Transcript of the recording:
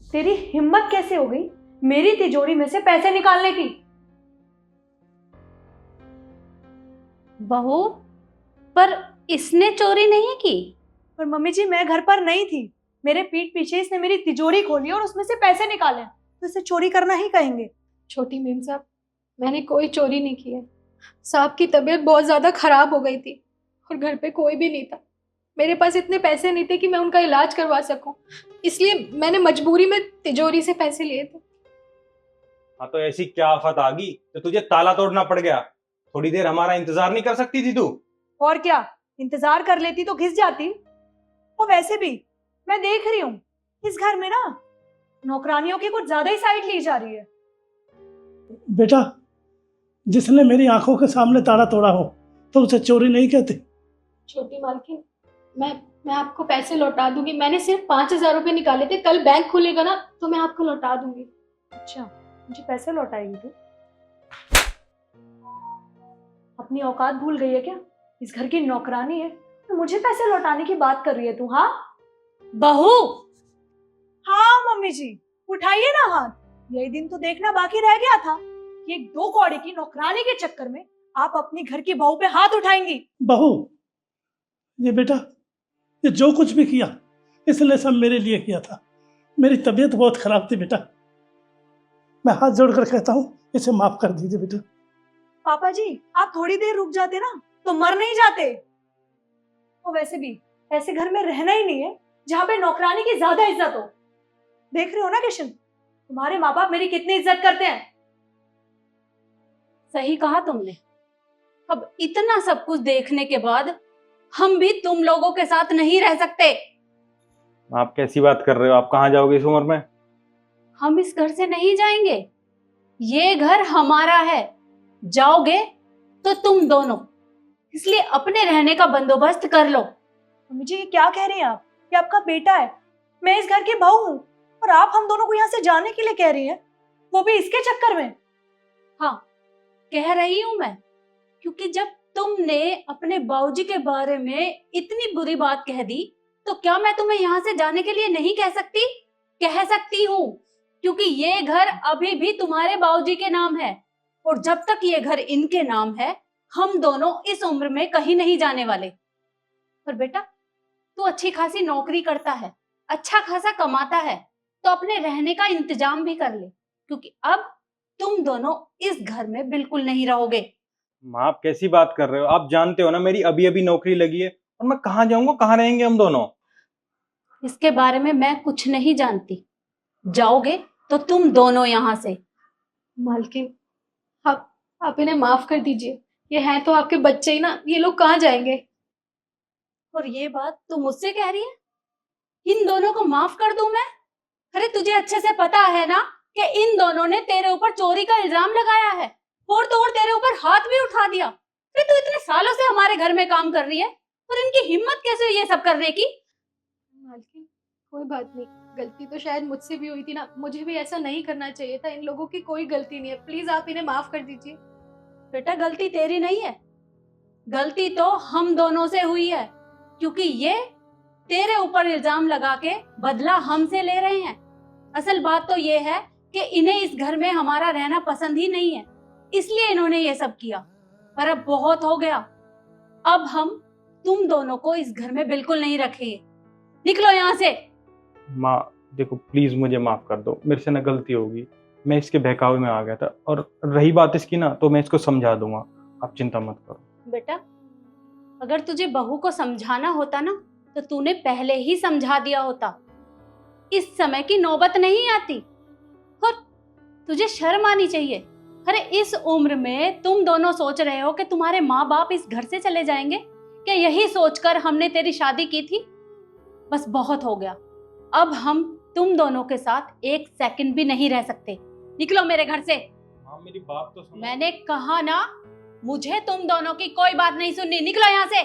तेरी हिम्मत कैसे हो गई मेरी तिजोरी में से पैसे निकालने की? बहू, पर इसने चोरी नहीं की। पर मम्मी जी मैं घर पर नहीं थी, मेरे पीठ पीछे इसने मेरी तिजोरी खोली और उसमें से पैसे निकाले, तो इसे चोरी करना ही कहेंगे। छोटी मीम साहब, मैंने कोई चोरी नहीं की है। साहब की तबीयत बहुत ज़्यादा ख़राब हो गई थी और घर पे कोई भी नहीं था। मेरे पास इतने पैसे नहीं थे कि मैं उनका इलाज करवा सकूं, इसलिए मैंने मजबूरी में तिजोरी से पैसे लिए थे। हाँ, तो ऐसी क्या आफत आ गई तो तुझे ताला तोड़ना पड़ गया? थोड़ी देर हमारा इंतजार नहीं कर सकती थी तू? और क्या, इंतजार कर लेती तो घिस जाती। और वैसे भी मैं देख रही हूँ इस घर में ना नौकरानियों की कुछ ज्यादा ही साइड ली जा रही है। बेटा, जिसने मेरी आंखों के सामने ताला तोड़ा हो तो उसे चोरी नहीं कहते। छोटी मालकिन, मैं आपको पैसे लौटा दूंगी। मैंने सिर्फ 5,000 रुपये निकाले थे। कल बैंक खुलेगा ना तो मैं आपको लौटा दूंगी। अच्छा, मुझे पैसे लौटाएगी तू? अपनी औकात भूल गई है क्या? इस घर की नौकरानी है तो मुझे पैसे लौटाने की बात कर रही है तू? हाँ बहू, हाँ मम्मी जी, उठाइए ना हाथ। यही दिन तो देखना बाकी रह गया था कि एक 2 कौड़ी की नौकरानी के चक्कर में आप अपनी घर की बहू पे हाथ उठाएंगी। बहू, ये बेटा, ये जो कुछ भी किया इसने सब मेरे लिए किया था। मेरी तबीयत बहुत खराब थी बेटा। मैं हाथ जोड़कर कहता हूँ इसे माफ कर दीजिए बेटा। पापा जी, आप थोड़ी देर रुक जाते ना तो मर नहीं जाते। और वैसे भी ऐसे घर में रहना ही नहीं है जहाँ पे नौकरानी की ज्यादा इज्जत हो। देख रहे हो ना किशन, तुम्हारे माँ बाप मेरी कितनी इज्जत करते हैं। सही कहा तुमने। अब इतना सब कुछ देखने के बाद हम भी तुम लोगों के साथ नहीं रह सकते। आप कैसी बात कर रहे हो? आप कहाँ जाओगे इस उम्र में? हम इस घर से नहीं जाएंगे। ये घर हमारा है। जाओगे तो तुम दोनों, इसलिए अपने रहने का बंदोबस्त कर लो। मम्मी जी, ये क्या कह रही हैं आप? ये आपका बेटा है, मैं इस घर की बहू हूँ, और आप हम दोनों को यहाँ से जाने के लिए कह रही हैं, वो भी इसके चक्कर में। हाँ, कह रही हूं मैं, क्योंकि जब तुमने अपने बाबूजी के बारे में इतनी बुरी बात कह दी तो क्या मैं तुम्हें यहाँ से जाने के लिए नहीं कह सकती? कह सकती हूँ, क्योंकि ये घर अभी भी तुम्हारे बाबूजी के नाम है, और जब तक ये घर इनके नाम है हम दोनों इस उम्र में कहीं नहीं जाने वाले। पर बेटा, तू अच्छी खासी नौकरी करता है, अच्छा खासा कमाता है, तो अपने रहने का इंतजाम भी कर ले, क्योंकि अब तुम दोनों इस घर में बिल्कुल नहीं रहोगे। माँ, आप कैसी बात कर रहे हो? आप जानते हो ना मेरी अभी अभी नौकरी लगी है, और मैं कहाँ जाऊंगा? कहाँ रहेंगे हम दोनों? इसके बारे में मैं कुछ नहीं जानती। जाओगे तो तुम दोनों यहाँ से। मालकिन, आप इन्हें माफ कर दीजिए। ये हैं तो आपके बच्चे ही ना, ये लोग कहाँ जाएंगे? और ये बात तू मुझसे कह रही है? इन दोनों को माफ कर दूं मैं? अरे तुझे अच्छे से पता है ना कि इन दोनों ने तेरे ऊपर चोरी का इल्जाम लगाया है, और तो और तेरे ऊपर हाथ भी उठा दिया। अरे तू इतने सालों से हमारे घर में काम कर रही है, और इनकी हिम्मत कैसे हुई ये सब करने की? मालकिन, कोई बात नहीं, गलती तो शायद मुझसे भी हुई थी ना। मुझे भी ऐसा नहीं करना चाहिए था। इन लोगों की कोई गलती नहीं है। प्लीज आप इन्हें माफ कर दीजिए। बेटा, गलती तेरी नहीं है, गलती तो हम दोनों से हुई है, क्योंकि ये तेरे ऊपर इल्जाम लगा के बदला हमसे ले रहे हैं। असल बात तो ये है कि इन्हें इस घर में हमारा रहना पसंद ही नहीं है, इसलिए इन्होंने ये सब किया। पर अब बहुत हो गया, अब हम तुम दोनों को इस घर में बिल्कुल नहीं रखेंगे। निकलो यहाँ से। माँ देखो, प्लीज मुझे माफ कर दो, मेरे से ना गलती होगी, मैं इसके बहकावे में आ गया था, और रही बात इसकी ना तो मैं इसको समझा दूंगा, आप चिंता मत करो। बेटा, अगर तुझे बहू को समझाना होता ना तो तूने पहले ही समझा दिया होता। इस समय की नौबत नहीं आती, और तुझे शर्म आनी चाहिए। अरे इस उम्र में तुम दोनों सोच रहे हो कि तुम्हारे माँ बाप इस घर से चले जाएंगे? क्या यही सोचकर हमने तेरी शादी की थी? बस बहुत हो गया, अब हम तुम दोनों के साथ एक सेकंड भी नहीं रह सकते। निकलो मेरे घर से। हाँ, मेरी बात तो सुनो। मैंने कहा ना, मुझे तुम दोनों की कोई बात नहीं सुननी। निकलो यहाँ से।